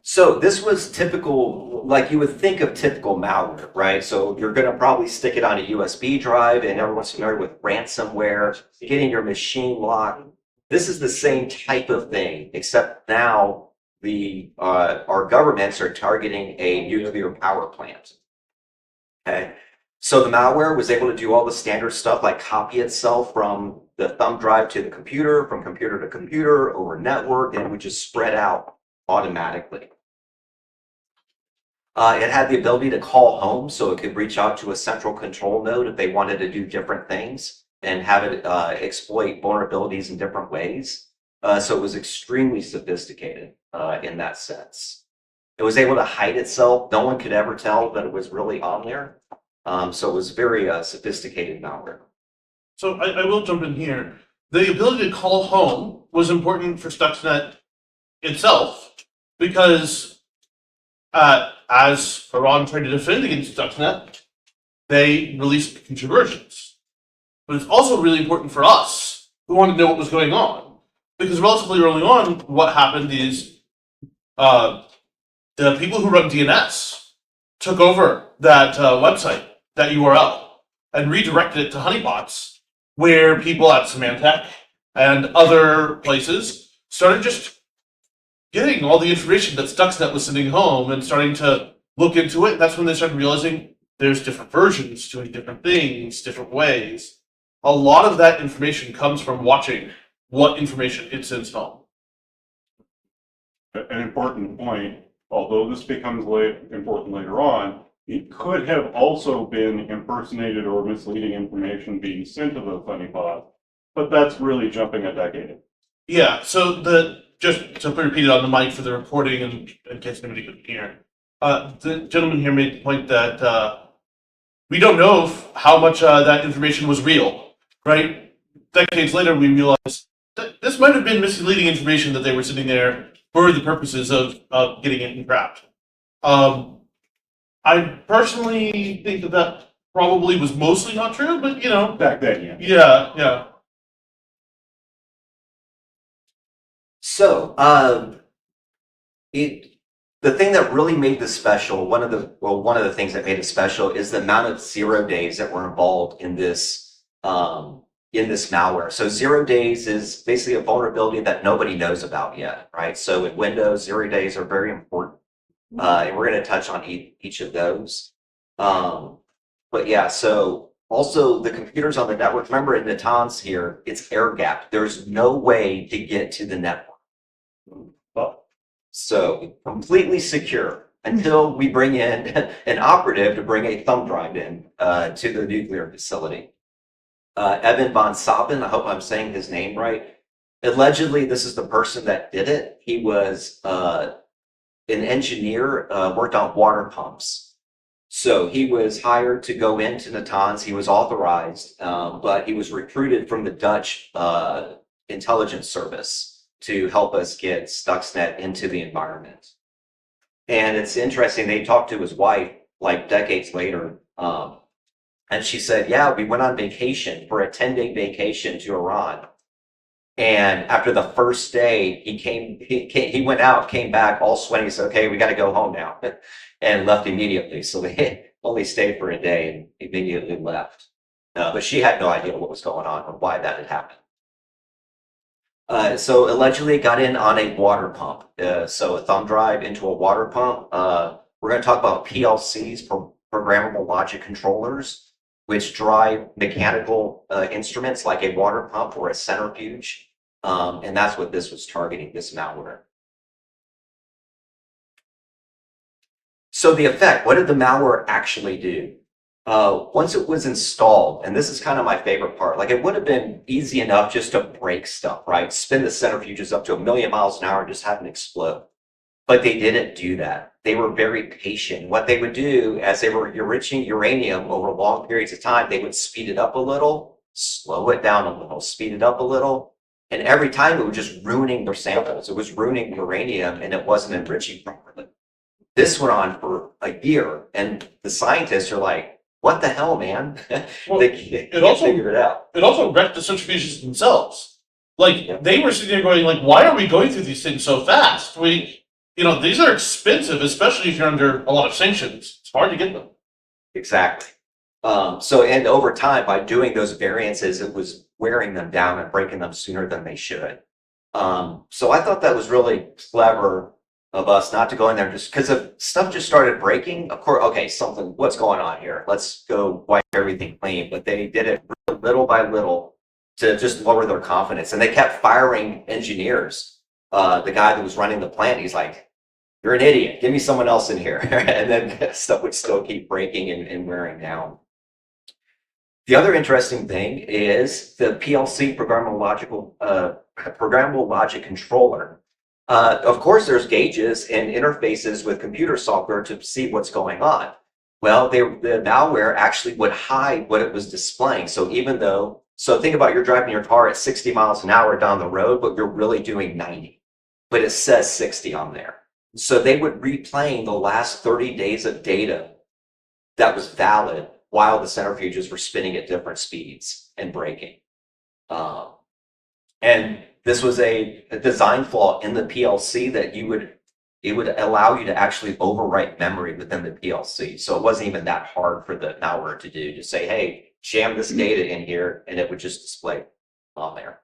So this was typical, like you would think of typical malware, right? So you're going to probably stick it on a USB drive, and everyone's familiar with ransomware, getting your machine locked. This is the same type of thing, except now our governments are targeting a nuclear power plant. Okay, so the malware was able to do all the standard stuff like copy itself from the thumb drive to the computer, from computer to computer over network, and it would just spread out automatically. It had the ability to call home, so it could reach out to a central control node if they wanted to do different things and have it exploit vulnerabilities in different ways. So it was extremely sophisticated in that sense. It was able to hide itself. No one could ever tell that it was really on there. So it was very sophisticated malware. So I will jump in here. The ability to call home was important for STUXNET itself because as Iran tried to defend against STUXNET, they released future versions. But it's also really important for us who want to know what was going on. Because relatively early on, what happened is the people who run DNS took over that website, that URL, and redirected it to honeypots, where people at Symantec and other places started just getting all the information that Stuxnet was sending home and starting to look into it. That's when they started realizing there's different versions doing different things, different ways. A lot of that information comes from watching what information it sends home. An important point, although this becomes important later on, it could have also been impersonated or misleading information being sent to those honeypots, but that's really jumping a decade. Yeah, so just to repeat it on the mic for the recording and in case anybody couldn't hear, the gentleman here made the point that we don't know how much that information was real, right? Decades later, we realized that this might have been misleading information that they were sitting there for the purposes of getting it entrapped. I personally think that probably was mostly not true, but you know. Back then, Yeah. So the thing that really made this special, one of the things that made it special is the amount of 0 days that were involved in this malware. So 0 days is basically a vulnerability that nobody knows about yet, right? So in Windows, 0 days are very important. And we're going to touch on each of those. But yeah, so also the computers on the network, remember in Natanz here, it's air gapped. There's no way to get to the network. So completely secure until we bring in an operative to bring a thumb drive in to the nuclear facility. Evan von Saben, I hope I'm saying his name right. Allegedly, this is the person that did it. He was an engineer, worked on water pumps. So he was hired to go into Natanz. He was authorized, but he was recruited from the Dutch intelligence service to help us get Stuxnet into the environment. And it's interesting, they talked to his wife like decades later, and she said, yeah, we went on vacation for a 10-day vacation to Iran. And after the first day, he went out, came back all sweaty, said, okay, we got to go home now, and left immediately. So they only stayed for a day and immediately left. But she had no idea what was going on or why that had happened. So allegedly it got in on a water pump. So a thumb drive into a water pump. We're going to talk about PLCs, programmable logic controllers, which drive mechanical instruments like a water pump or a centrifuge. And that's what this was targeting, this malware. So the effect, what did the malware actually do? Once it was installed, and this is kind of my favorite part, like it would have been easy enough just to break stuff, right? Spin the centrifuges up to 1,000,000 miles an hour and just have them explode. But they didn't do that. They were very patient. What they would do as they were enriching uranium over long periods of time, they would speed it up a little, slow it down a little, speed it up a little. And every time it was just ruining their samples. It was ruining uranium and it wasn't enriching properly. This went on for a year and the scientists are like, what the hell, man? Well, they can't figure it out. It also wrecked the centrifuges themselves. Like, they were sitting there going, like, why are we going through these things so fast? these are expensive, especially if you're under a lot of sanctions. It's hard to get them. Exactly. And over time, by doing those variances, it was wearing them down and breaking them sooner than they should. So I thought that was really clever of us not to go in there just because if stuff just started breaking. Of course, okay, what's going on here? Let's go wipe everything clean. But they did it little by little to just lower their confidence, and they kept firing engineers. The guy that was running the plant, he's like, "You're an idiot. Give me someone else in here." And then stuff would still keep breaking and wearing down. The other interesting thing is the PLC programmable logic controller. Of course, there's gauges and interfaces with computer software to see what's going on. Well, the malware actually would hide what it was displaying. So think about you're driving your car at 60 miles an hour down the road, but you're really doing 90. But it says 60 on there. So they would replaying the last 30 days of data that was valid while the centrifuges were spinning at different speeds and braking. And this was a design flaw in the PLC that it would allow you to actually overwrite memory within the PLC. So it wasn't even that hard for the malware to do, to say, hey, jam this data in here, and it would just display on there.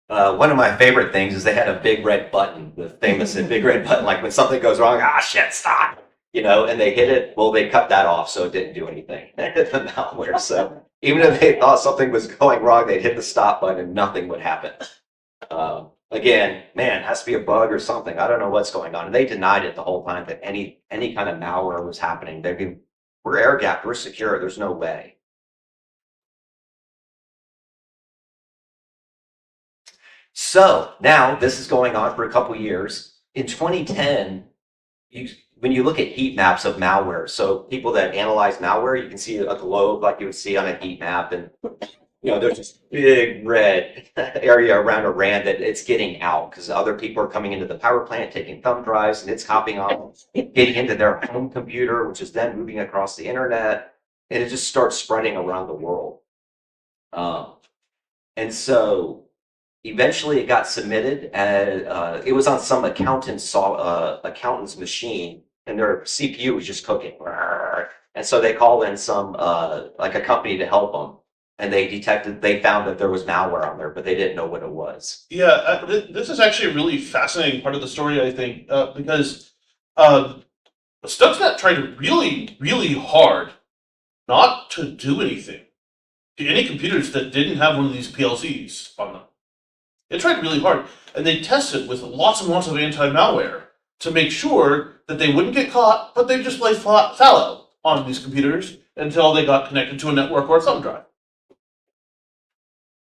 One of my favorite things is they had a big red button, the famous big red button, like when something goes wrong, shit, stop, and they hit it, well, they cut that off, so it didn't do anything, the malware. So even if they thought something was going wrong, they'd hit the stop button and nothing would happen. Again, man, it has to be a bug or something. I don't know what's going on. And they denied it the whole time that any kind of malware was happening. We're air gapped, we're secure, there's no way. So now this is going on for a couple years. In 2010, when you look at heat maps of malware, so people that analyze malware, you can see a globe like you would see on a heat map, and there's this big red area around Iran that it's getting out because other people are coming into the power plant, taking thumb drives, and it's hopping on, getting into their home computer, which is then moving across the internet, and it just starts spreading around the world. And so eventually it got submitted, and it was on some accountant's machine, and their CPU was just cooking. And so they called in some like a company to help them, and they found that there was malware on there, but they didn't know what it was. Yeah, this is actually a really fascinating part of the story, I think, because Stuxnet tried really, really hard not to do anything to any computers that didn't have one of these PLCs on them. They tried really hard, and they tested with lots and lots of anti-malware to make sure that they wouldn't get caught, but they'd just play fallow on these computers until they got connected to a network or a thumb drive.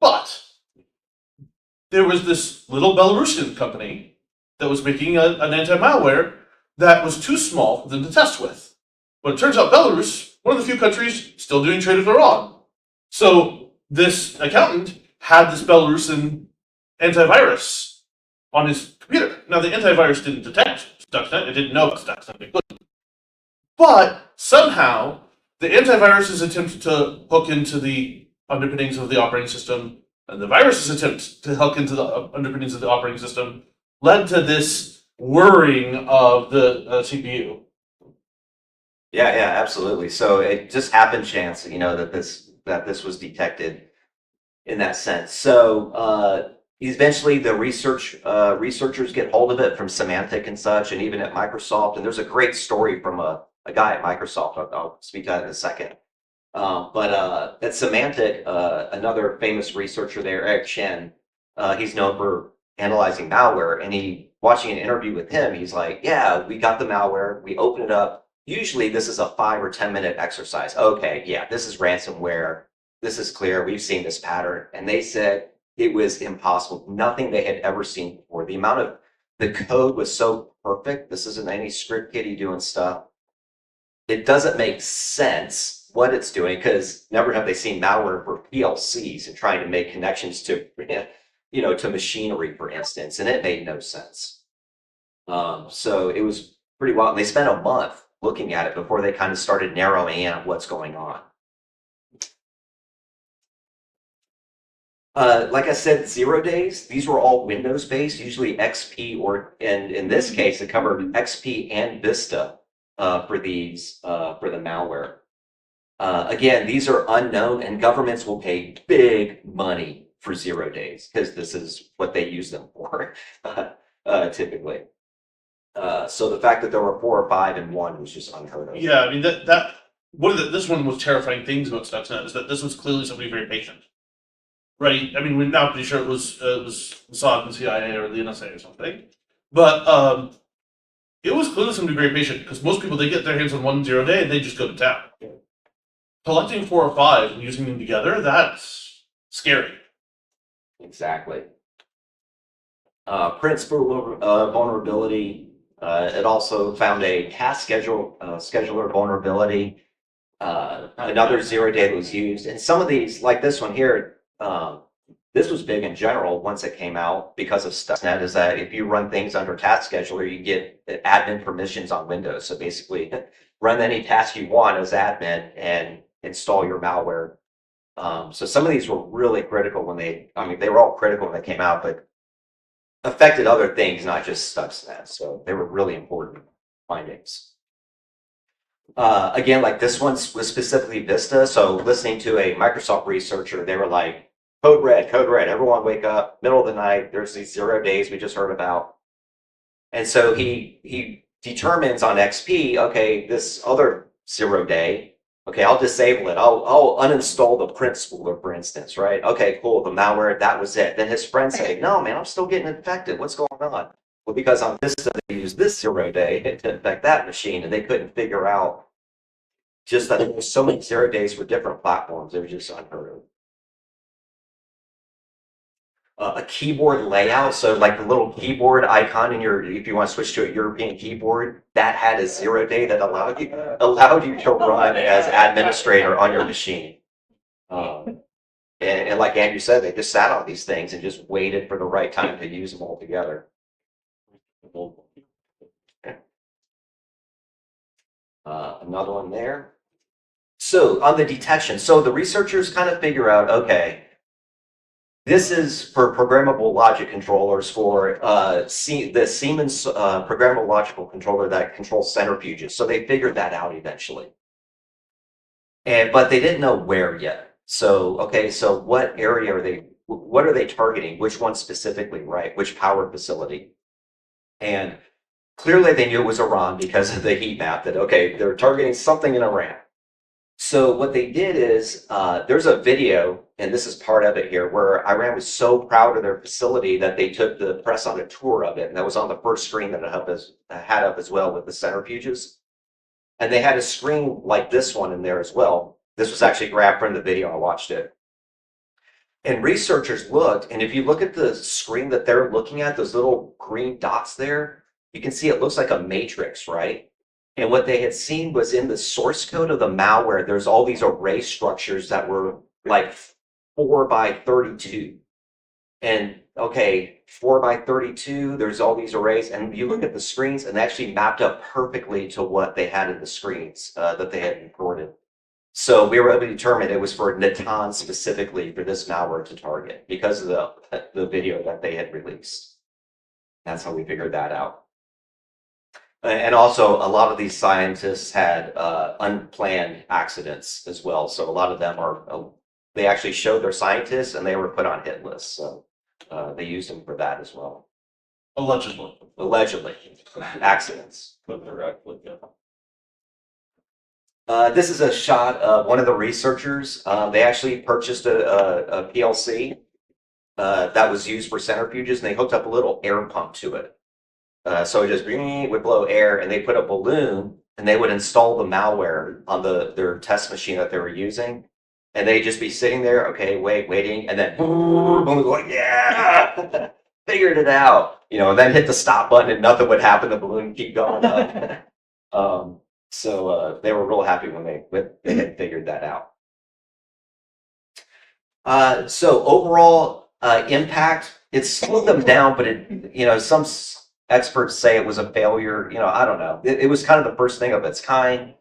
But there was this little Belarusian company that was making an anti-malware that was too small for them to test with. But it turns out Belarus, one of the few countries still doing trade with Iran. So this accountant had this Belarusian antivirus on his computer. Now, the antivirus didn't detect Stuxnet. It didn't know about Stuxnet. It couldn't. But somehow, the antivirus's attempt to hook into the underpinnings of the operating system and the virus's attempt to hook into the underpinnings of the operating system led to this whirring of the CPU. Yeah, absolutely. So it just happened chance, that this was detected in that sense. So eventually the researchers get hold of it from Symantec and such, and even at Microsoft. And there's a great story from a guy at Microsoft. I'll speak to that in a second. But at Symantec, another famous researcher there, Eric Chen, he's known for analyzing malware. And watching an interview with him, he's like, yeah, we got the malware, we open it up. Usually this is a 5 or 10 minute exercise. Okay, yeah, this is ransomware. This is clear. We've seen this pattern. And they said it was impossible. Nothing they had ever seen before. The code was so perfect. This isn't any script kiddie doing stuff. It doesn't make sense what it's doing, because never have they seen malware for PLCs and trying to make connections to, to machinery, for instance, and it made no sense. So it was pretty wild. And they spent a month looking at it before they kind of started narrowing in on what's going on. Like I said, 0 days, these were all Windows based, usually XP and in this case, it covered XP and Vista for for the malware. Again, these are unknown and governments will pay big money for 0 days because this is what they use them for typically. So the fact that there were 4 or 5 in one was just unheard of. Yeah, I mean that one of this one was terrifying things about Stuxnet is that this was clearly somebody very patient. Right? I mean, we're not pretty sure it was Mossad and CIA or the NSA or something, but it was clearly somebody very patient because most people they get their hands on 1 0 day and they just go to town. Collecting 4 or 5 and using them together, that's scary. Exactly. Principal vulnerability. It also found a task scheduler vulnerability. Another 0 day that was used, and some of these, like this one here, this was big in general once it came out because of STUXNET. Is that if you run things under task scheduler, you get admin permissions on Windows. So basically, run any task you want as admin and install your malware. So some of these were really critical when they were all critical when they came out, but affected other things, not just Stuxnet. So they were really important findings. Again, like this one was specifically Vista. So listening to a Microsoft researcher, they were like, code red, everyone wake up, middle of the night, there's these 0 days we just heard about. And so he determines on XP, okay, this other 0 day, okay, I'll disable it. I'll uninstall the print spooler, for instance, right? Okay, cool, the malware, that was it. Then his friends say, no, man, I'm still getting infected. What's going on? Well, because on Vista, they used this 0 day to infect that machine, and they couldn't figure out just that there was so many 0 days for different platforms. It was just unheard of. A keyboard layout, so like the little keyboard icon in if you want to switch to a European keyboard, that had a 0 day that allowed you to run as administrator on your machine. And like Andrew said, they just sat on these things and just waited for the right time to use them all together. Another one there. So on the detection, so the researchers kind of figure out, okay, this is for programmable logic controllers for the Siemens programmable logical controller that controls centrifuges. So they figured that out eventually. But they didn't know where yet. So, okay, so what area what are they targeting? Which one specifically, right? Which power facility? And clearly they knew it was Iran because of the heat map that, okay, they're targeting something in Iran. So what they did is, there's a video, and this is part of it here, where Iran was so proud of their facility that they took the press on a tour of it, and that was on the first screen that it had up as well with the centrifuges. And they had a screen like this one in there as well. This was actually grabbed from the video, I watched it. And researchers looked, and if you look at the screen that they're looking at, those little green dots there, you can see it looks like a matrix, right? And what they had seen was in the source code of the malware, there's all these array structures that were like 4 by 32. And okay, 4 by 32, there's all these arrays. And you look at the screens and they actually mapped up perfectly to what they had in the screens that they had recorded. So we were able to determine it was for Natanz specifically for this malware to target because of the video that they had released. That's how we figured that out. And also, a lot of these scientists had unplanned accidents as well. So a lot of them they actually showed their scientists and they were put on hit lists. So they used them for that as well. Allegedly. Allegedly. Accidents. But they're actually, This is a shot of one of the researchers. They actually purchased a PLC that was used for centrifuges, and they hooked up a little air pump to it. So it just would blow air, and they put a balloon, and they would install the malware on their test machine that they were using, and they'd just be sitting there, okay, waiting, and then boom, going, yeah, figured it out, and then hit the stop button, and nothing would happen. The balloon would keep going up. So they were real happy when they had figured that out. So overall impact, it slowed them down, but some experts say it was a failure. I don't know. It was kind of the first thing of its kind.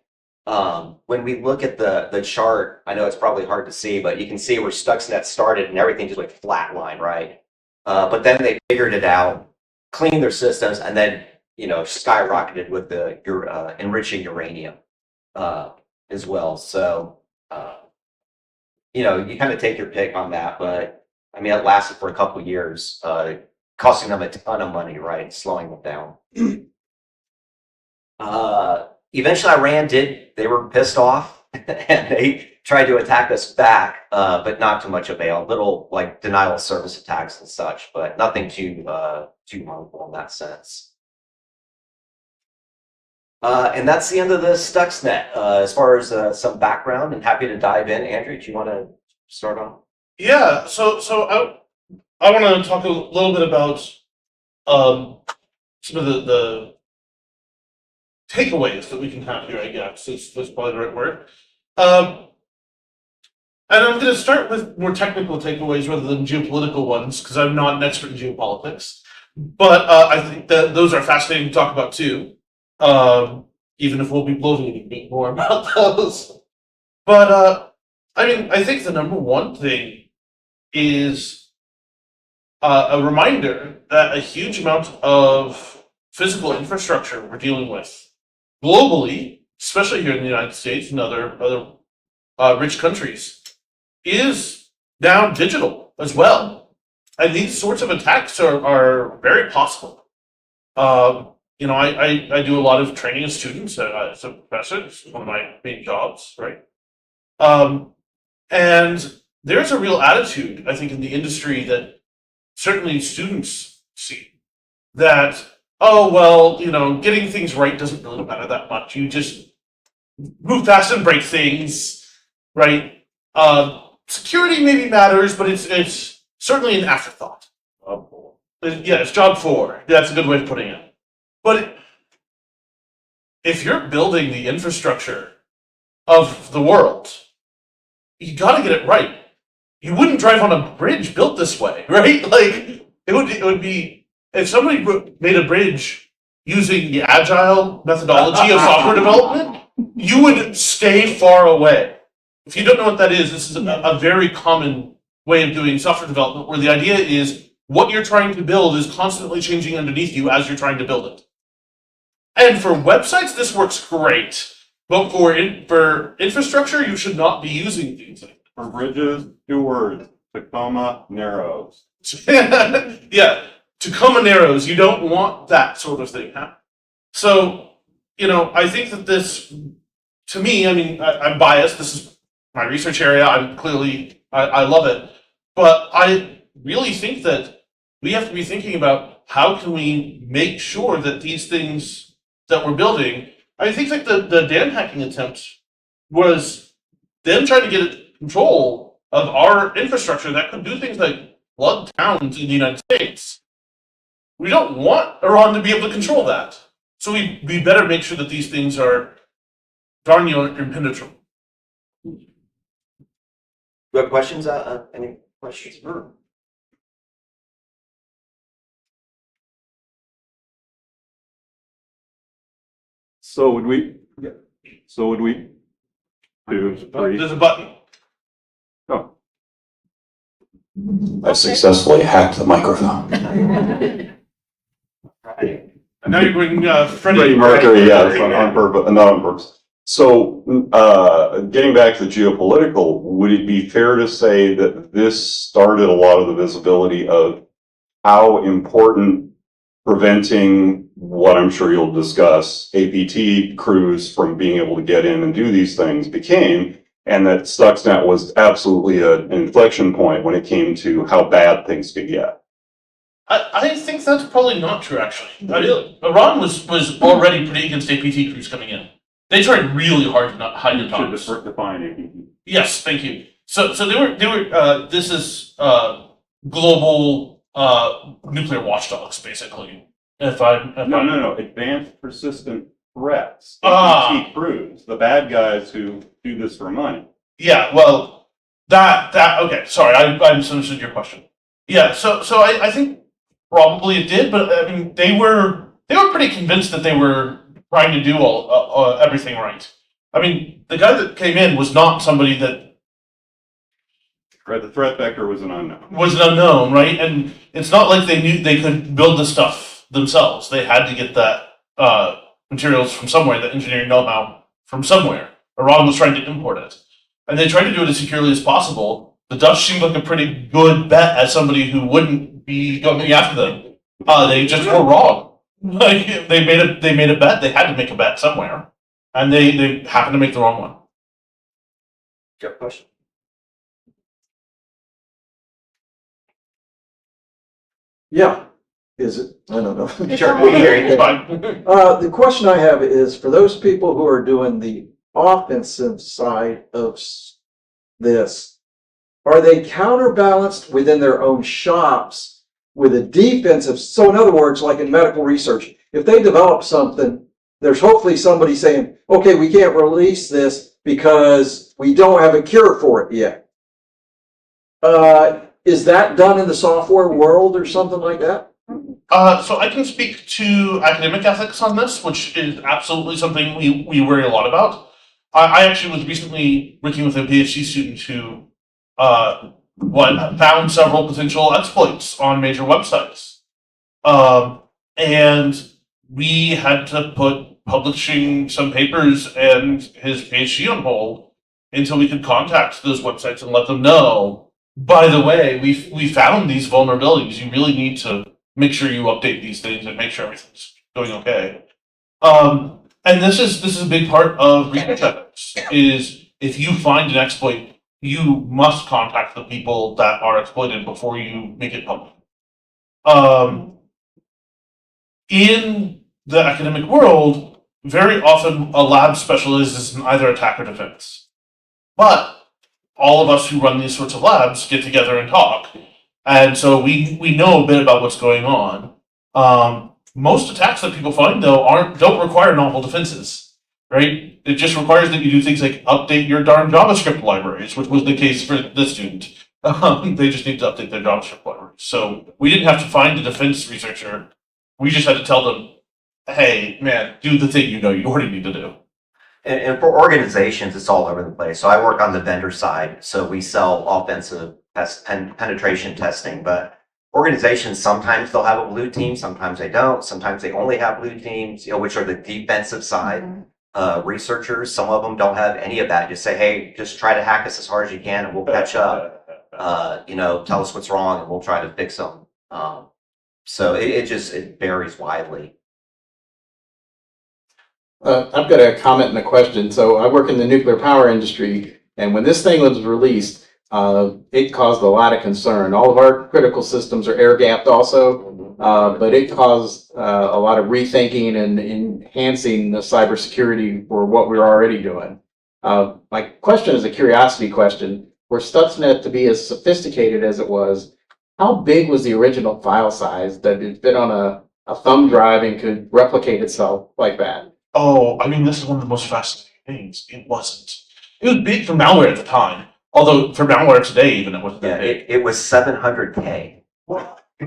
when we look at the chart, I know it's probably hard to see, but you can see where Stuxnet started and everything just went flatline, right? But then they figured it out, cleaned their systems, and then skyrocketed with the enriching uranium as well. So you kind of take your pick on that, but I mean, it lasted for a couple of years, costing them a ton of money, right? Slowing them down. Eventually, they were pissed off and they tried to attack us back, but not to much avail. Little like denial of service attacks and such, but nothing too harmful in that sense. And that's the end of the Stuxnet. As far as some background, and happy to dive in. Andrew, do you want to start on? Yeah, so I want to talk a little bit about some of the takeaways that we can have here, I guess. That's probably the right word. And I'm going to start with more technical takeaways rather than geopolitical ones, because I'm not an expert in geopolitics. But I think that those are fascinating to talk about too, even if we'll be bloviating a bit more about those. But I mean, I think the number one thing is a reminder that a huge amount of physical infrastructure we're dealing with globally, especially here in the United States and other rich countries, is now digital as well. And these sorts of attacks are very possible. I do a lot of training of students as a professor. It's one of my main jobs, right? And there's a real attitude, I think, in the industry that certainly students see that, oh, well, getting things right doesn't really matter that much. You just move fast and break things, right? Security maybe matters, but it's certainly an afterthought. Yeah, it's job 4. That's a good way of putting it. But if you're building the infrastructure of the world, you got to get it right. You wouldn't drive on a bridge built this way, right? Like it would be if somebody made a bridge using the agile methodology of software development, you would stay far away. If you don't know what that is, this is a very common way of doing software development, where the idea is what you're trying to build is constantly changing underneath you as you're trying to build it. And for websites, this works great. But for infrastructure, you should not be using things like that. For bridges, 2 words: Tacoma Narrows. Yeah, Tacoma Narrows. You don't want that sort of thing happening. So, I think that this, to me, I mean, I'm biased. This is my research area. I love it. But I really think that we have to be thinking about how can we make sure that these things that we're building, I think that the dam hacking attempt was them trying to get control of our infrastructure that could do things like flood towns in the United States. We don't want Iran to be able to control that. So we better make sure that these things are darn near impenetrable. Do you have questions? Any questions? So would we? Yeah. So would we? 2, 3. There's a button. Oh. I successfully hacked the microphone. Right. And now you're going Freddie Mercury, yes, on purpose, not on purpose. So, getting back to the geopolitical, would it be fair to say that this started a lot of the visibility of how important preventing what I'm sure you'll discuss, APT crews from being able to get in and do these things became, and that Stuxnet was absolutely an inflection point when it came to how bad things could get? I think that's probably not true, actually. Iran was already pretty against APT crews coming in. They tried really hard to not hide their tongues. Should define APT. Yes, thank you. So they were. This is global nuclear watchdogs, basically. No. Advanced persistent threats. Ah. APT crews, the bad guys who do this for money. Yeah. Well, that okay. Sorry, I misunderstood your question. Yeah. So I think probably it did, but I mean they were pretty convinced that they were trying to do everything right. I mean, the guy that came in was not somebody that Right, the threat vector was an unknown. was an unknown, right? And it's not like they knew they could build the stuff themselves. They had to get that materials from somewhere, the engineering know-how from somewhere. Iran was trying to import it, and they tried to do it as securely as possible. The Dutch seemed like a pretty good bet as somebody who wouldn't be going after them. They just were wrong. Like they made a bet. They had to make a bet somewhere, and they happened to make the wrong one. Do you have a question? Yeah, is it? I don't know. Sure, we can hear you. It's fine. The question I have is for those people who are doing the offensive side of this, are they counterbalanced within their own shops with a defensive? So in other words, like in medical research, if they develop something, there's hopefully somebody saying, okay, we can't release this because we don't have a cure for it yet. Is that done in the software world or something like that? So I can speak to academic ethics on this, which is absolutely something we worry a lot about. I actually was recently working with a PhD student who found several potential exploits on major websites. And we had to put publishing some papers and his PhD on hold until we could contact those websites and let them know, by the way, we found these vulnerabilities. You really need to make sure you update these things and make sure everything's going okay. And this is a big part of research ethics, is if you find an exploit, you must contact the people that are exploited before you make it public. In the academic world, very often a lab specializes in either attack or defense. But all of us who run these sorts of labs get together and talk. And so we know a bit about what's going on. Most attacks that people find, though, don't require novel defenses, right? It just requires that you do things like update your darn JavaScript libraries, which was the case for this student. They just need to update their JavaScript libraries. So we didn't have to find a defense researcher. We just had to tell them, hey, man, do the thing you know you already need to do. And for organizations, it's all over the place. So I work on the vendor side. So we sell offensive penetration testing, but organizations, sometimes they'll have a blue team, sometimes they don't. Sometimes they only have blue teams, which are the defensive side researchers. Some of them don't have any of that. Just say, hey, just try to hack us as hard as you can and we'll catch up. Tell us what's wrong and we'll try to fix them. So it varies widely. I've got a comment and a question. So I work in the nuclear power industry, and when this thing was released, it caused a lot of concern. All of our critical systems are air-gapped also, but it caused a lot of rethinking and enhancing the cybersecurity for what we were already doing. My question is a curiosity question. For STUXNET to be as sophisticated as it was, how big was the original file size that it fit on a thumb drive and could replicate itself like that? Oh, I mean, this is one of the most fascinating things. It wasn't. It was big for malware at the time. Although for malware today, even it wasn't that big. It was 700K.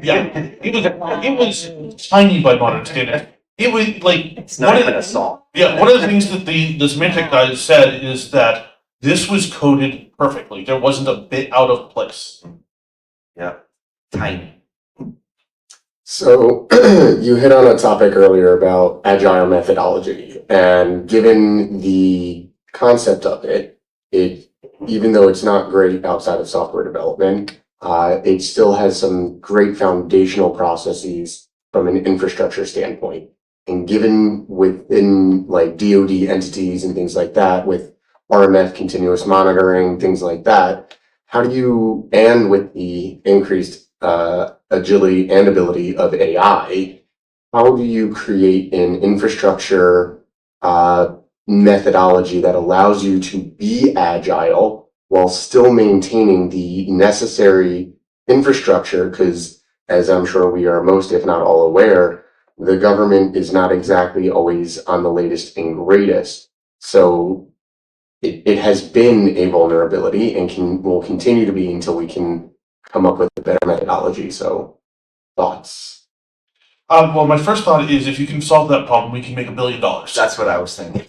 Yeah, it was tiny by modern standards. It was like It's not even a song. Yeah, one of the things that the Symantec guys said is that this was coded perfectly. There wasn't a bit out of place. Yeah, tiny. So you hit on a topic earlier about agile methodology, and given the concept of it, even though it's not great outside of software development, it still has some great foundational processes from an infrastructure standpoint. And given within like DoD entities and things like that, with RMF continuous monitoring, things like that, how do you, and with the increased agility and ability of AI, how do you create an infrastructure methodology that allows you to be agile while still maintaining the necessary infrastructure? Because as I'm sure we are most, if not all, aware, the government is not exactly always on the latest and greatest. So it has been a vulnerability and will continue to be until we can come up with a better methodology. So thoughts? Well, my first thought is if you can solve that problem, we can make $1 billion. That's what I was thinking.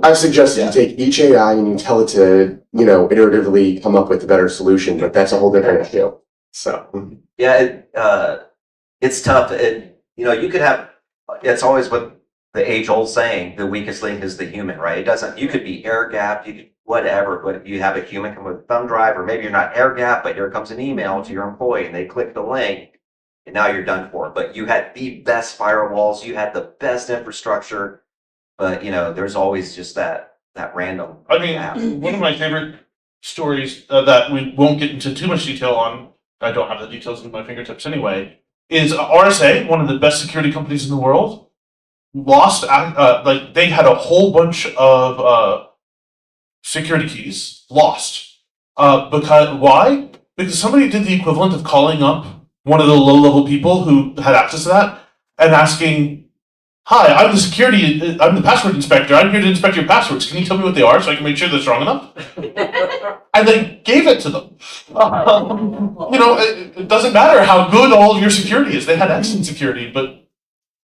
I've suggested you take each AI and you tell it to, iteratively come up with a better solution, but that's a whole different issue. So, Yeah, it's tough. You could have, it's always what the age-old saying, the weakest link is the human, right? It doesn't, you could be air-gapped, you could whatever, but you have a human come with a thumb drive, or maybe you're not air-gapped, but here comes an email to your employee and they click the link and now you're done for. But you had the best firewalls, you had the best infrastructure, but there's always just that random. I mean, one of my favorite stories that we won't get into too much detail on, I don't have the details in my fingertips anyway, is RSA, one of the best security companies in the world, lost, they had a whole bunch of security keys lost. Why? Because somebody did the equivalent of calling up one of the low-level people who had access to that and asking, "Hi, I'm the password inspector. I'm here to inspect your passwords. Can you tell me what they are so I can make sure they're strong enough?" And they gave it to them. It doesn't matter how good all of your security is. They had excellent security, but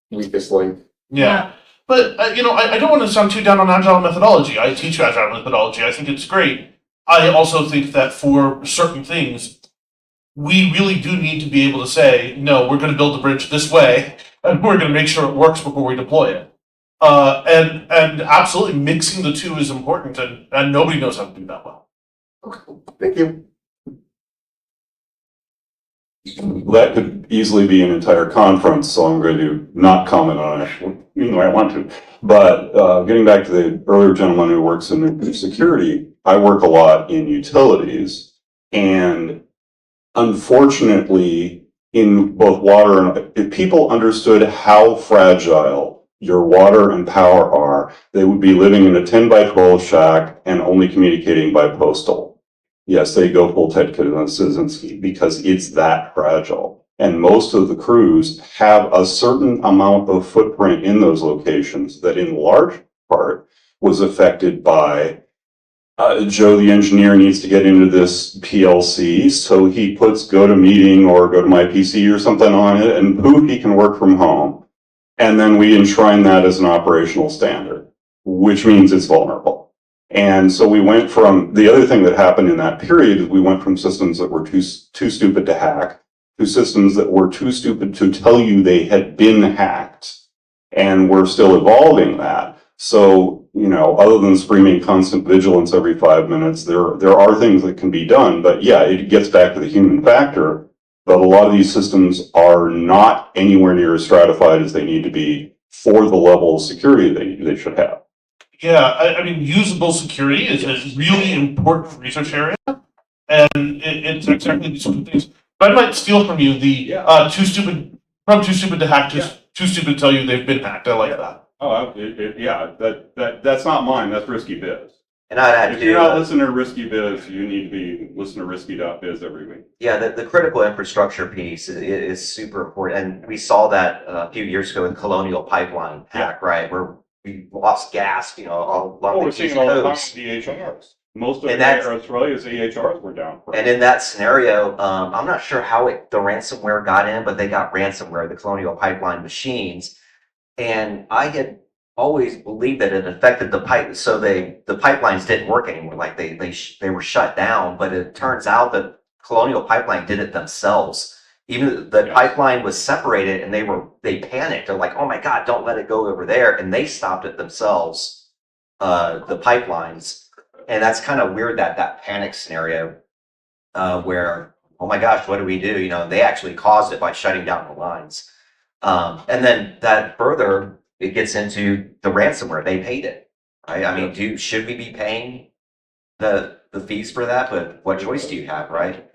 weakest link. yeah. But, I don't want to sound too down on agile methodology. I teach agile methodology. I think it's great. I also think that for certain things, we really do need to be able to say, no, we're going to build the bridge this way, and we're going to make sure it works before we deploy it. And absolutely mixing the two is important, and nobody knows how to do that well. Thank you. That could easily be an entire conference, so I'm going to not comment on it, even though I want to. But getting back to the earlier gentleman who works in nuclear security, I work a lot in utilities, and unfortunately, in both water and if people understood how fragile your water and power are, they would be living in a 10 by 12 shack and only communicating by postal. Yes, they go full Ted Kaczynski because it's that fragile. And most of the crews have a certain amount of footprint in those locations that in large part was affected by Joe, the engineer, needs to get into this PLC, so he puts GoToMeeting or GoToMyPC or something on it, and poof, he can work from home. And then we enshrine that as an operational standard, which means it's vulnerable. And so we went from, the other thing that happened in that period is we went from systems that were too stupid to hack to systems that were too stupid to tell you they had been hacked. And we're still evolving that. So, other than screaming constant vigilance every 5 minutes, there are things that can be done. But yeah, it gets back to the human factor. But a lot of these systems are not anywhere near as stratified as they need to be for the level of security they should have. Yeah, I mean, usable security is a really important research area, and it's exactly these sort of things. But I might steal from you the too stupid to hack, too stupid to tell you they've been hacked. I like that. Oh, that's not mine. That's Risky Biz. And I'd add If you're not listening to Risky Biz, you need to be listening to Risky.biz every week. Yeah, the critical infrastructure piece is super important. And we saw that a few years ago with Colonial Pipeline hack, right? Where we lost gas, along Oh, the we're East seeing it all the time Coast. with DHRs. Most of And that's- Australia's AHRs were down. And in that scenario, I'm not sure how the ransomware got in, but they got ransomware, the Colonial Pipeline machines. And I had always believed that it affected the pipe, so the pipelines didn't work anymore. Like they were shut down. But it turns out that Colonial Pipeline did it themselves. Even the pipeline was separated, and they panicked. They're like, "Oh my God, don't let it go over there!" And they stopped it themselves, the pipelines. And that's kind of weird that panic scenario where, oh my gosh, what do we do? They actually caused it by shutting down the lines. And then that further, it gets into the ransomware. They paid it, right? I mean, should we be paying the fees for that? But what choice do you have, right?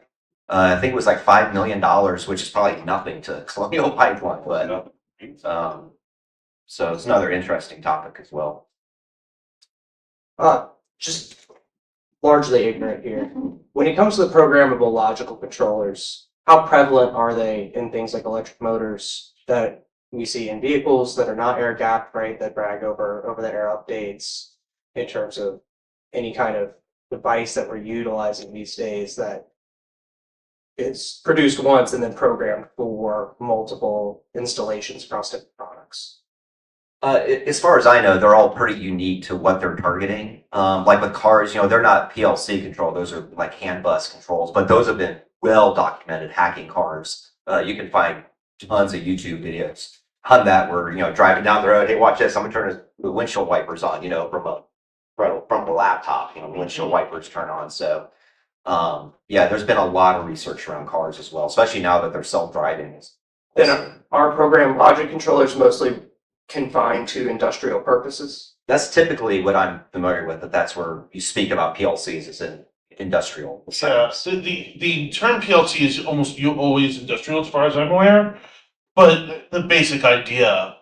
I think it was like $5 million, which is probably nothing to Colonial Pipeline, but so it's another interesting topic as well. Just largely ignorant here. When it comes to the programmable logical controllers, how prevalent are they in things like electric motors that we see in vehicles that are not air gapped, right? That brag over the air updates in terms of any kind of device that we're utilizing these days that is produced once and then programmed for multiple installations across different products. As far as I know, they're all pretty unique to what they're targeting. Like with cars, they're not PLC control; those are like CAN bus controls. But those have been well documented hacking cars. You can find tons of YouTube videos on that where driving down the road. Hey, watch this! I'm gonna turn the windshield wipers on. From the laptop. Windshield wipers turn on. So yeah, there's been a lot of research around cars as well, especially now that they're self-driving. Then our program logic controllers mostly confined to industrial purposes. That's typically what I'm familiar with, that's where you speak about PLCs is in industrial Yeah, settings. so the term PLC is almost always industrial as far as I'm aware, but the basic idea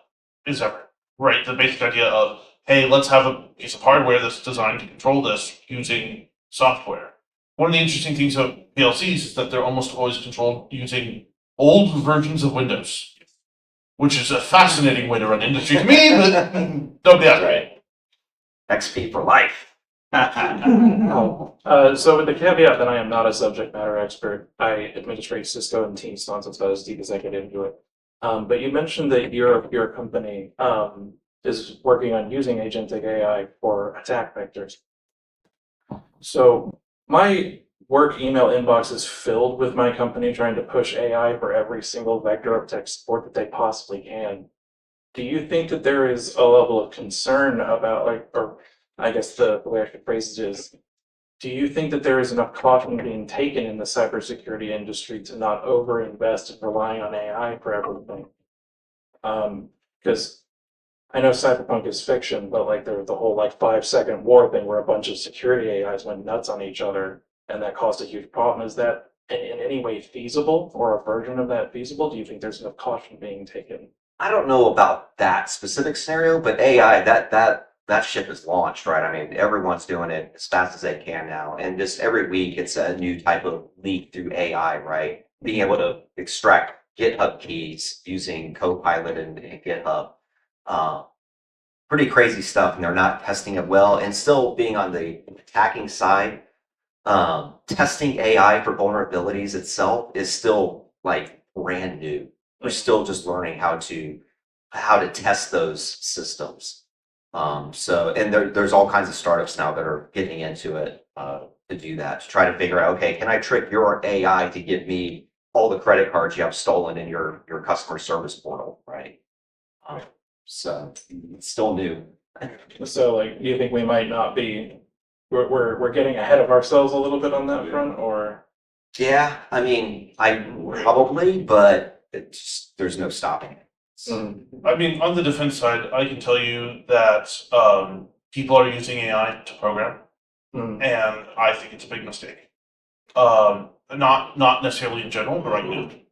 is ever, right? The basic idea of, hey, let's have a piece of hardware that's designed to control this using software. One of the interesting things about PLCs is that they're almost always controlled using old versions of Windows, which is a fascinating way to run industry to me, but don't be asking me. XP for life. So with the caveat that I am not a subject matter expert, I administrate Cisco and Teams nonsense about as deep as I get into it. But you mentioned that your company is working on using agentic AI for attack vectors. So my work email inbox is filled with my company trying to push AI for every single vector of tech support that they possibly can. Do you think that there is a level of concern about, or I guess the way I could phrase it is, do you think that there is enough caution being taken in the cybersecurity industry to not overinvest in relying on AI for everything? Because I know cyberpunk is fiction, but like the whole 5-second war thing where a bunch of security AIs went nuts on each other and that caused a huge problem. Is that in any way feasible, or a version of that feasible? Do you think there's enough caution being taken? I don't know about that specific scenario, but AI, that ship is launched, right? I mean, everyone's doing it as fast as they can now. And just every week it's a new type of leak through AI, right? Being able to extract GitHub keys using Copilot and GitHub. Pretty crazy stuff, and they're not testing it well. And still being on the attacking side, testing AI for vulnerabilities itself is still brand new. We're still just learning how to test those systems. And there's all kinds of startups now that are getting into it to do that, to try to figure out, okay, can I trick your AI to give me all the credit cards you have stolen in your customer service portal, right? So it's still new. So do you think we might not be, we're getting ahead of ourselves a little bit on that front, or? Yeah, I mean, I probably, but there's no stopping it. I mean, on the defense side, I can tell you that people are using AI to program, and I think it's a big mistake. Not necessarily in general, but right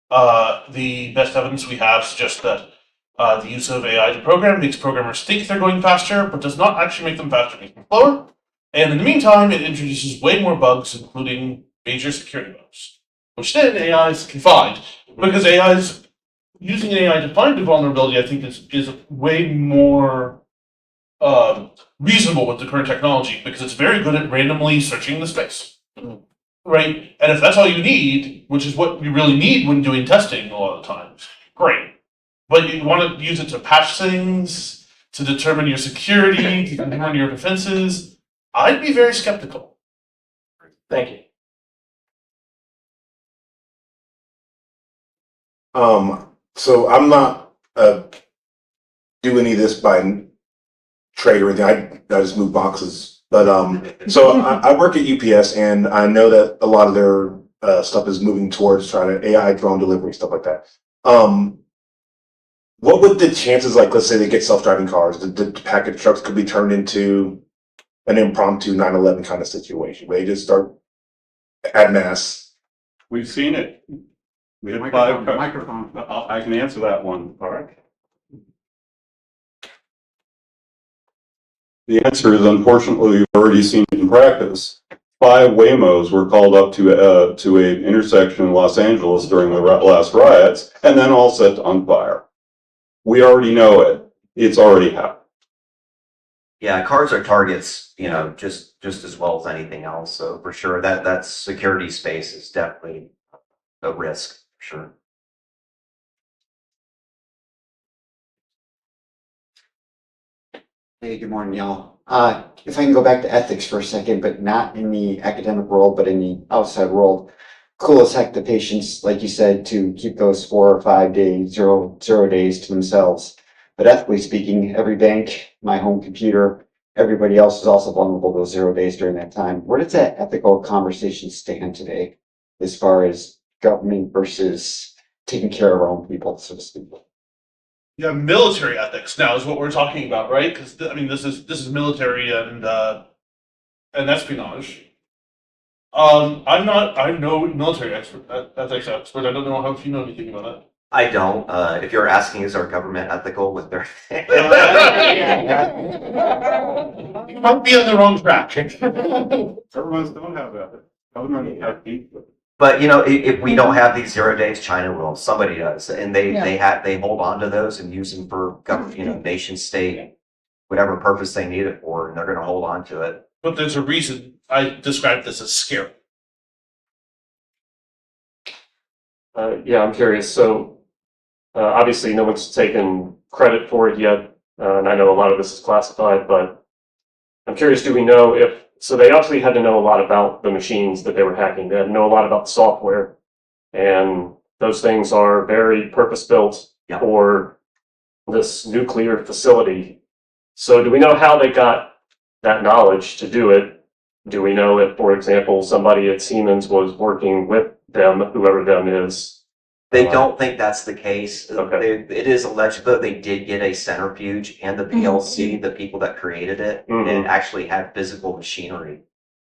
now. The best evidence we have suggests that the use of AI to program makes programmers think they're going faster, but does not actually make them faster, makes them slower. And in the meantime, it introduces way more bugs, including major security bugs, which then AIs can find, because using AI to find a vulnerability, I think is way more reasonable with the current technology, because it's very good at randomly searching the space. Right? And if that's all you need, which is what you really need when doing testing a lot of the time, great. But you want to use it to patch things, to determine your security, to determine your defenses, I'd be very skeptical. Thank you. So I'm not do any of this by trade or anything. I just move boxes. But so I work at UPS, and I know that a lot of their stuff is moving towards trying to AI drone delivery, stuff like that. What would the chances, let's say they get self-driving cars, the package trucks could be turned into an impromptu 9/11 kind of situation where they just start en masse? We've seen it. We had microphone. I can answer that one. All right. The answer is, unfortunately, we've already seen it in practice. 5 Waymos were called up to an intersection in Los Angeles during the last riots, and then all set on fire. We already know it. It's already happened. Yeah, cars are targets, just as well as anything else. So for sure, that security space is definitely a risk, for sure. Hey, good morning, y'all. If I can go back to ethics for a second, but not in the academic world, but in the outside world. Cool as heck the patients, like you said, to keep those 4 or 5 days, zero days to themselves. But ethically speaking, every bank, my home computer, everybody else is also vulnerable to those 0 days during that time. Where does that ethical conversation stand today as far as government versus taking care of our own people, so to speak? Yeah, military ethics now is what we're talking about, right? Because I mean, this is military and espionage. I'm no military ethics expert. I don't know if you know anything about that. I don't. If you're asking, is our government ethical with their? You might be on the wrong track. Governments don't have that. Governments have people. But if we don't have these 0 days, China will. Somebody does, and they hold on to those and use them for government, nation state, whatever purpose they need it for, and they're going to hold on to it. But there's a reason I described this as scary. Yeah, I'm curious. So obviously, no one's taken credit for it yet, and I know a lot of this is classified. But I'm curious: do we know if? So they obviously had to know a lot about the machines that they were hacking. They had to know a lot about the software, and those things are very purpose-built Yeah. for this nuclear facility. So do we know how they got that knowledge to do it? Do we know if, for example, somebody at Siemens was working with them, whoever them is? They don't think that's the case. Okay. It is alleged, though, they did get a centrifuge and the PLC, the people that created it, Mhm. and actually had physical machinery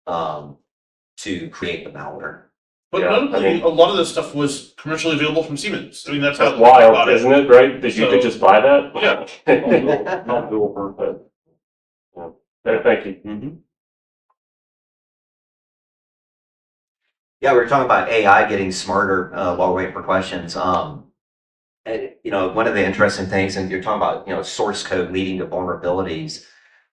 to create the malware. But Yeah, notably, I mean- a lot of this stuff was commercially available from Siemens. I mean, that's how That's wild, it. isn't it? Right? That you So- could just buy that? Yeah. Not dual purpose. Thank you. Mhm. Yeah, we were talking about AI getting smarter while we're waiting for questions. One of the interesting things, and you're talking about, source code leading to vulnerabilities,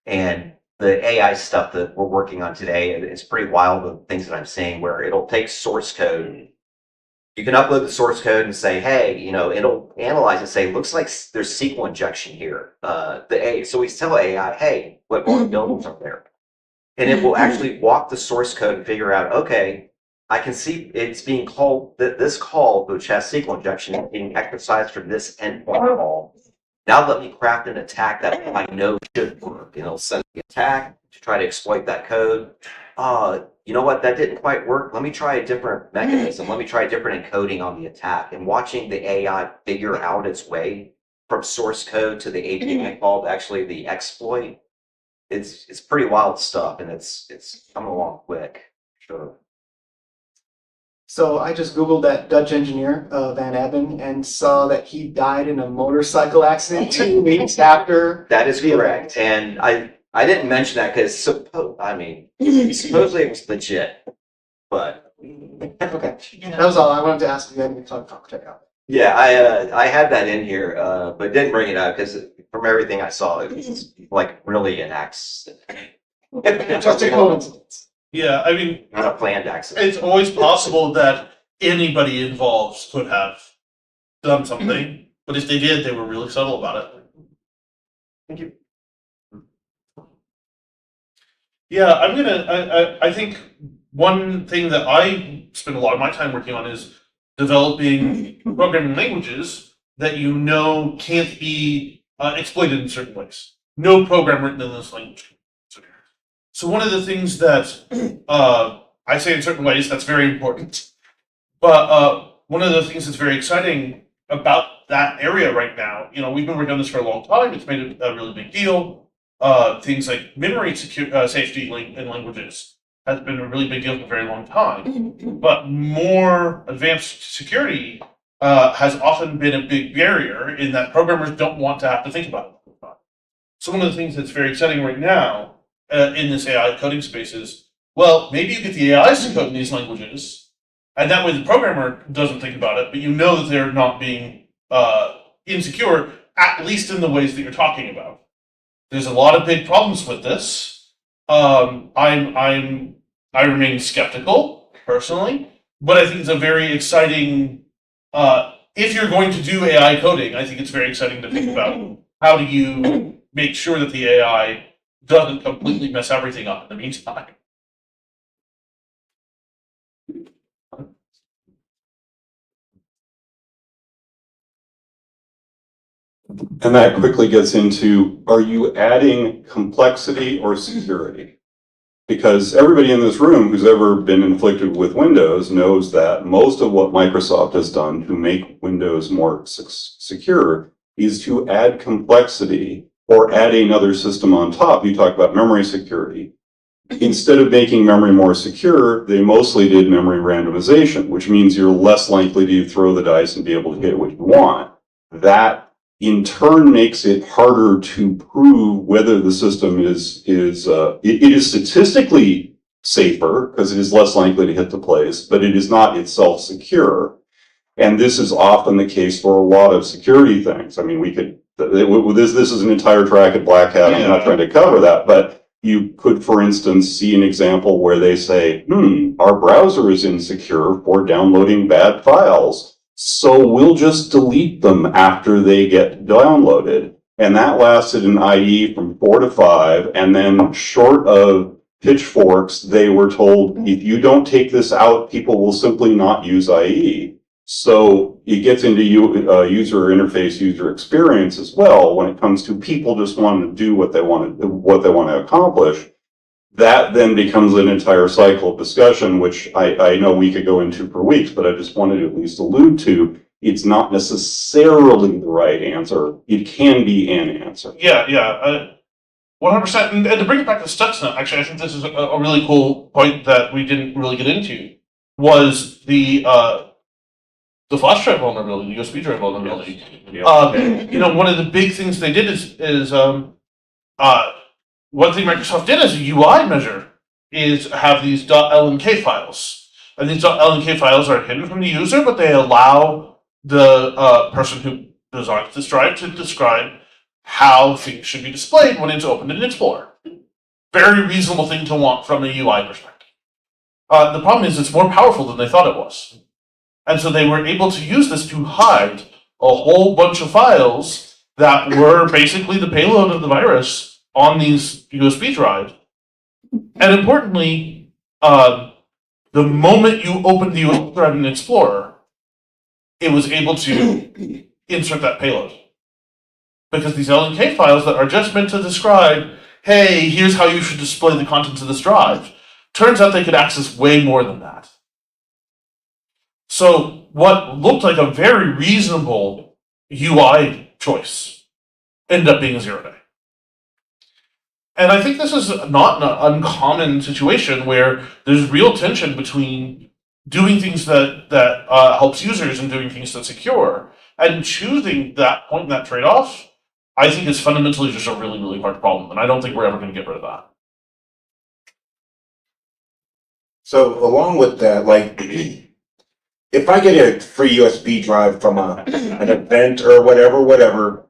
and the AI stuff that we're working on today, it's pretty wild, the things that I'm seeing, where it'll take source code. You can upload the source code and say, hey, it'll analyze and say, looks like there's SQL injection here. So we tell AI, hey, what vulnerabilities are there? And it will actually walk the source code and figure out, okay, I can see it's being called, this call, which has SQL injection, is being exercised for this endpoint call. Now let me craft an attack that I know should work. And it'll send the attack to try to exploit that code. You know what? That didn't quite work. Let me try a different mechanism. Let me try a different encoding on the attack. And watching the AI figure out its way from source code to the API call to actually the exploit, it's pretty wild stuff, and it's coming along quick. Sure. So I just Googled that Dutch engineer, Van Abben, and saw that he died in a motorcycle accident 2 weeks after. That is the correct. event. And I didn't mention that because supposedly it was legit, but Okay, that was all I wanted to ask. If you had any talk, check out. yeah, I had that in here, but didn't bring it up because from everything I saw, it was like really an accident. Just a coincidence. Yeah, I mean, Not a planned accident. it's always possible that anybody involved could have done something, but if they did, they were really subtle about it. Thank you. Yeah, I think one thing that I spend a lot of my time working on is developing programming languages that can't be exploited in certain ways. No program written in this language. So one of the things that I say in certain ways that's very important, but one of the things that's very exciting about that area right now, we've been working on this for a long time. It's made a really big deal. Things like memory safety in languages has been a really big deal for a very long time. But more advanced security has often been a big barrier in that programmers don't want to have to think about it. So one of the things that's very exciting right now in this AI coding space is, well, maybe you get the AIs to code in these languages, and that way the programmer doesn't think about it, but you know that they're not being insecure, at least in the ways that you're talking about. There's a lot of big problems with this. I remain skeptical personally, but I think it's a very exciting, if you're going to do AI coding, I think it's very exciting to think about how do you make sure that the AI doesn't completely mess everything up in the meantime. And that quickly gets into, are you adding complexity or security? Because everybody in this room who's ever been inflicted with Windows knows that most of what Microsoft has done to make Windows more secure is to add complexity or add another system on top. You talk about memory security. Instead of making memory more secure, they mostly did memory randomization, which means you're less likely to throw the dice and be able to get what you want. That in turn makes it harder to prove whether the system is statistically safer because it is less likely to hit the place, but it is not itself secure. And this is often the case for a lot of security things. I mean, this is an entire track at Black Hat. I'm not trying to cover that, but you could, for instance, see an example where they say, our browser is insecure for downloading bad files. So we'll just delete them after they get downloaded. And that lasted in IE from 4 to 5. And then short of pitchforks, they were told, if you don't take this out, people will simply not use IE. So it gets into user interface, user experience as well when it comes to people just wanting to do what they want to accomplish. That then becomes an entire cycle of discussion, which I know we could go into for weeks, but I just wanted to at least allude to. It's not necessarily the right answer. It can be an answer. Yeah, 100%. And to bring it back to Stuxnet, actually, I think this is a really cool point that we didn't really get into, was the flash drive vulnerability, the USB drive vulnerability. One of the big things they did is one thing Microsoft did as a UI measure is have these .lnk files. And these .lnk files are hidden from the user, but they allow the person who designs this drive to describe how things should be displayed when it's opened in Explorer. Very reasonable thing to want from a UI perspective. The problem is it's more powerful than they thought it was. And so they were able to use this to hide a whole bunch of files that were basically the payload of the virus on these USB drives. And importantly, the moment you opened the USB drive in Explorer, it was able to insert that payload. Because these LNK files that are just meant to describe, hey, here's how you should display the contents of this drive, turns out they could access way more than that. So what looked like a very reasonable UI choice ended up being a 0-day. And I think this is not an uncommon situation where there's real tension between doing things that helps users and doing things that's secure. And choosing that point and that trade-off, I think is fundamentally just a really, really hard problem. And I don't think we're ever going to get rid of that. So along with that, like, if I get a free USB drive from an event or whatever,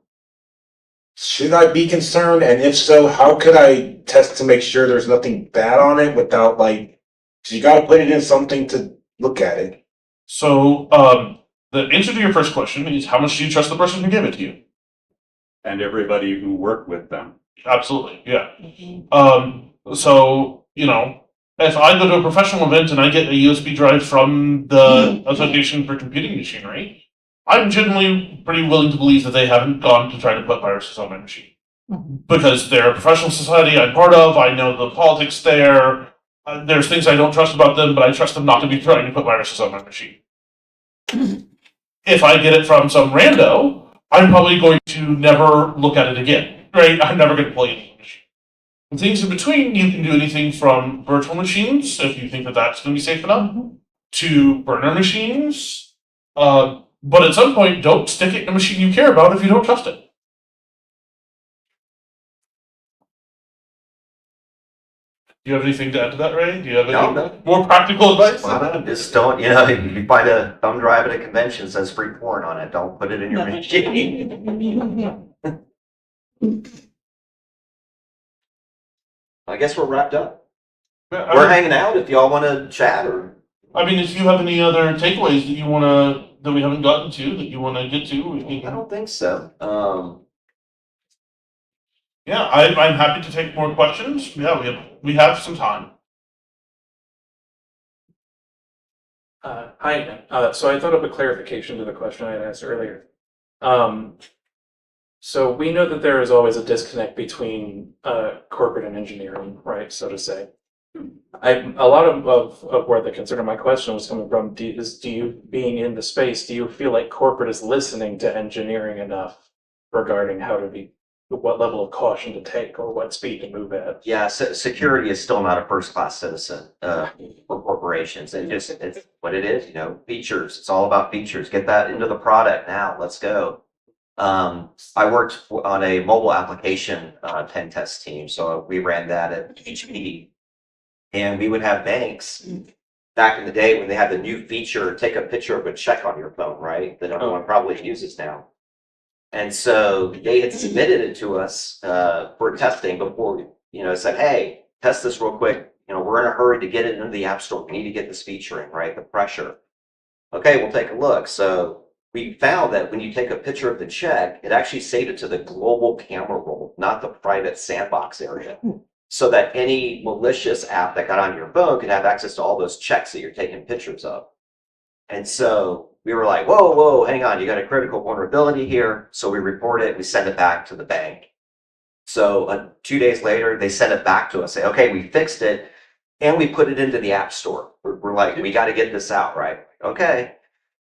should I be concerned? And if so, how could I test to make sure there's nothing bad on it without, like, cause you gotta put it in something to look at it. So the answer to your first question is, how much do you trust the person who gave it to you? And everybody who worked with them. Absolutely, yeah. So, if I go to a professional event and I get a USB drive from the Association for Computing Machinery, I'm generally pretty willing to believe that they haven't gone to try to put viruses on my machine. Because they're a professional society I'm part of, I know the politics there, there's things I don't trust about them, but I trust them not to be trying to put viruses on my machine. If I get it from some rando, I'm probably going to never look at it again, right? I'm never going to play it on the machine. And things in between, you can do anything from virtual machines, if you think that that's going to be safe enough, to burner machines. But at some point, don't stick it in a machine you care about if you don't trust it. Do you have anything to add to that, Ray? Do you have any more practical advice? Just don't, you find a thumb drive at a convention that says free porn on it, don't put it in your machine. I guess we're wrapped up. We're hanging out if y'all want to chat or I mean, if you have any other takeaways that we haven't gotten to, that you wanna get to, we I can. don't think so. Yeah, I'm happy to take more questions. Yeah, we have some time. Hi again. So I thought of a clarification to the question I had asked earlier. So we know that there is always a disconnect between corporate and engineering, right? So to say. A lot of where the concern of my question was coming from is do you, being in the space, do you feel like corporate is listening to engineering enough regarding how to be, what level of caution to take or what speed to move at? Yeah, security is still not a first-class citizen for corporations. It's what it is, features. It's all about features. Get that into the product now. Let's go. I worked on a mobile application pen test team, so we ran that at HP. And we would have banks back in the day when they had the new feature, take a picture of a check on your phone, right? That everyone probably uses now. And so they had submitted it to us for testing before, said, hey, test this real quick. We're in a hurry to get it into the App Store. We need to get this feature in, right? The pressure. Okay, we'll take a look. So we found that when you take a picture of the check, it actually saved it to the global camera roll, not the private sandbox area. So that any malicious app that got on your phone could have access to all those checks that you're taking pictures of. And so we were like, whoa, hang on, you got a critical vulnerability here. So we report it, we send it back to the bank. So 2 days later, they sent it back to us, say, okay, we fixed it, and we put it into the App Store. We're like, we got to get this out, right? Okay.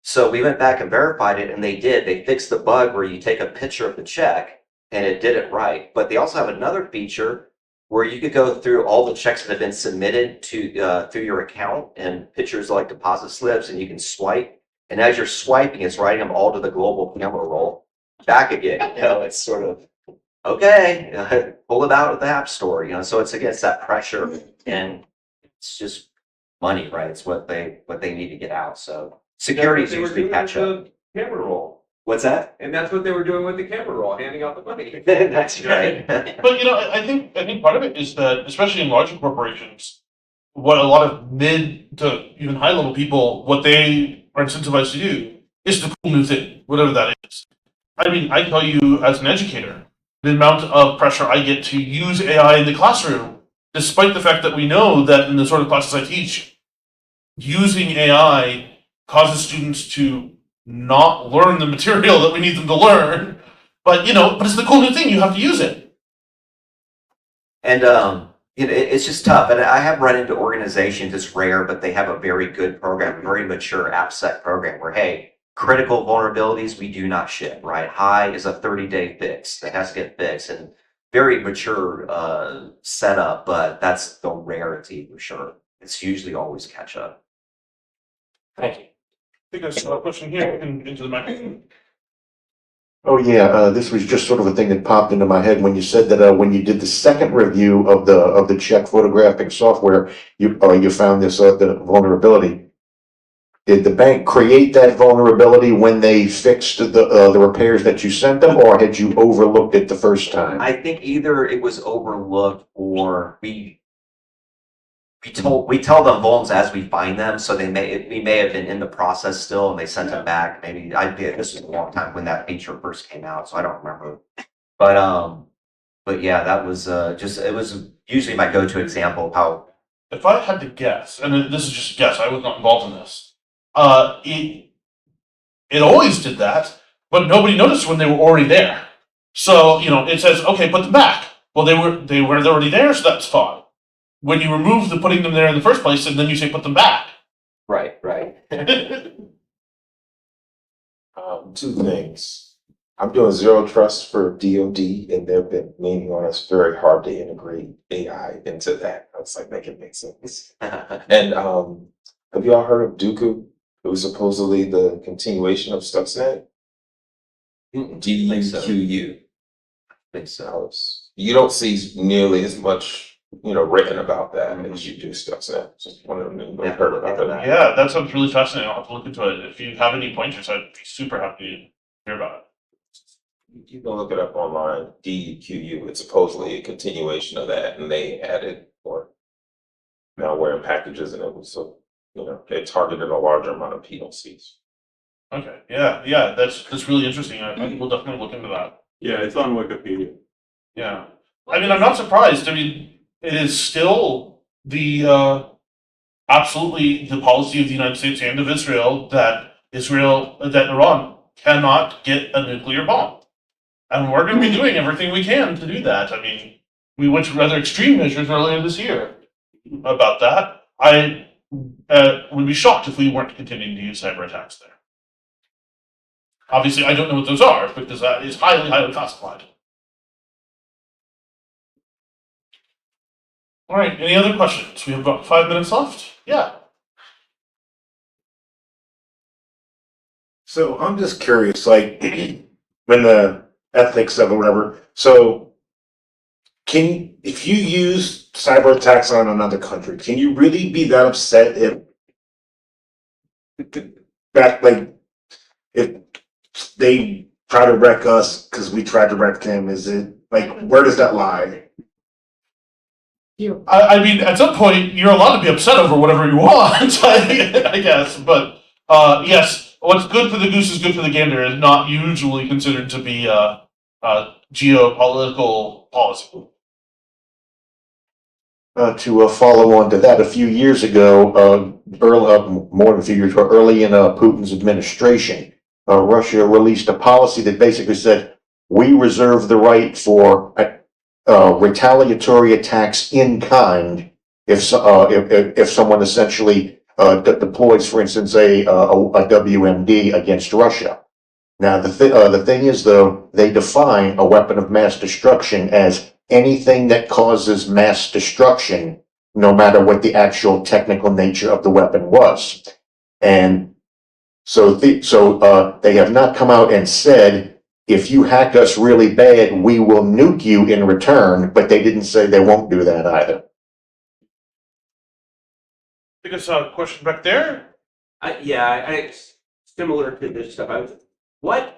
So we went back and verified it, and they did. They fixed the bug where you take a picture of the check, and it did it right. But they also have another feature where you could go through all the checks that have been submitted to through your account and pictures like deposit slips, and you can swipe. And as you're swiping, it's writing them all to the global camera roll back again. It's sort of okay, pull it out of the App Store. So it's against that pressure, and it's just money, right? It's what they need to get out. So security is usually catch up. Camera roll. What's that? And that's what they were doing with the camera roll, handing out the money. That's right. But I think part of it is that, especially in larger corporations, what a lot of mid to even high level people, what they are incentivized to do is the cool new thing, whatever that is. I mean, I tell you as an educator, the amount of pressure I get to use AI in the classroom, despite the fact that we know that in the sort of classes I teach, using AI causes students to not learn the material that we need them to learn. But it's the cool new thing. You have to use it. And it's just tough. And I have run into organizations, it's rare, but they have a very good program, very mature AppSec program where, hey, critical vulnerabilities we do not ship, right? High is a 30-day fix that has to get fixed, and very mature setup, but that's the rarity for sure. It's usually always catch up. Thank you. I think I saw a question here into the microphone. Oh yeah, this was just sort of a thing that popped into my head when you said that when you did the second review of the check photographing software, you found this the vulnerability. Did the bank create that vulnerability when they fixed the repairs that you sent them, or had you overlooked it the first time? I think either it was overlooked or we tell them vulns as we find them, so we may have been in the process still, and they sent them back. Maybe this was a long time when that feature first came out, so I don't remember. But yeah, that was it was usually my go-to example of how. If I had to guess, and this is just a guess, I was not involved in this. It always did that, but nobody noticed when they were already there. So it says, okay, put them back. Well, they were already there, so that's fine. When you remove the putting them there in the first place, and then you say put them back. Right. Two things. I'm doing zero trust for DoD, and they've been leaning on us very hard to integrate AI into that. I was like, make it make sense. And have y'all heard of Dooku? It was supposedly the continuation of Stuxnet. DQU. Think so. You don't see nearly as much written about that as you do Stuxnet. Just one of them I've heard about that. Yeah, that sounds really fascinating. I'll have to look into it. If you have any pointers, I'd be super happy to hear about it. You can look it up online. DQU. It's supposedly a continuation of that, and they added more malware and packages, and it was so they targeted a larger amount of PLCs. Okay, yeah, that's really interesting. I will definitely look into that. Yeah, it's on Wikipedia. Yeah. I mean, I'm not surprised. I mean, it is still the absolutely the policy of the United States and of Israel that Iran cannot get a nuclear bomb. And we're going to be doing everything we can to do that. I mean, we went to rather extreme measures earlier this year about that. I would be shocked if we weren't continuing to use cyber attacks there. Obviously, I don't know what those are because that is highly, highly classified. All right, any other questions? We have about 5 minutes left. Yeah. So I'm just curious, like when the ethics of it, whatever. So if you use cyber attacks on another country, can you really be that upset if if they try to wreck us because we tried to wreck them? Is it like, where does that lie? I mean, at some point, you're allowed to be upset over whatever you want, I guess. But yes, what's good for the goose is good for the gander is not usually considered to be geopolitical policy. To follow on to that, a few years ago, more than a few years ago, early in Putin's administration, Russia released a policy that basically said, we reserve the right for retaliatory attacks in kind if someone essentially deploys, for instance, a WMD against Russia. Now, the thing is, though, they define a weapon of mass destruction as anything that causes mass destruction, no matter what the actual technical nature of the weapon was. And so they have not come out and said, if you hack us really bad, we will nuke you in return, but they didn't say they won't do that either. I think it's a question back there. I similar to this stuff. Yeah,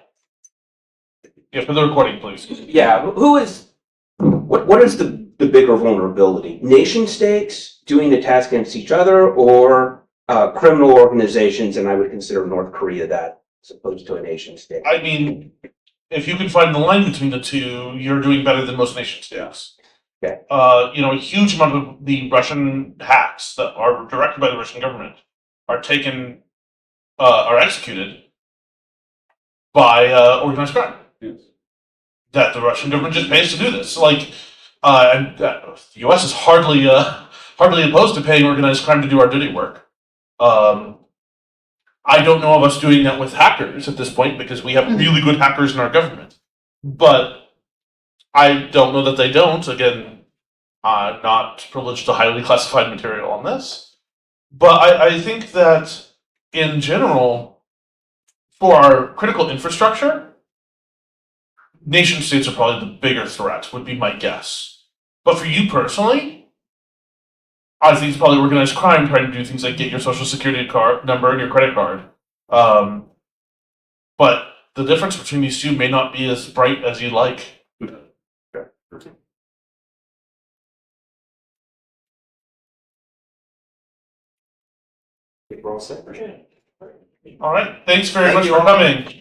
for the recording, please. Yeah, what is the bigger vulnerability? Nation states doing the task against each other, or criminal organizations, and I would consider North Korea that, as opposed to a nation state. I mean, if you can find the line between the two, you're doing better than most nation states. Okay. A huge amount of the Russian hacks that are directed by the Russian government are executed by organized crime. Yes. That the Russian government just pays to do this. Like, the U.S. is hardly opposed to paying organized crime to do our dirty work. I don't know of us doing that with hackers at this point because we have really good hackers in our government. But I don't know that they don't. Again, I'm not privileged to highly classified material on this. But I think that in general, for our critical infrastructure, nation states are probably the bigger threat, would be my guess. But for you personally, I think it's probably organized crime trying to do things like get your social security card number and your credit card. But the difference between these two may not be as bright as you'd like. We're all set. All right. Thanks very much for coming.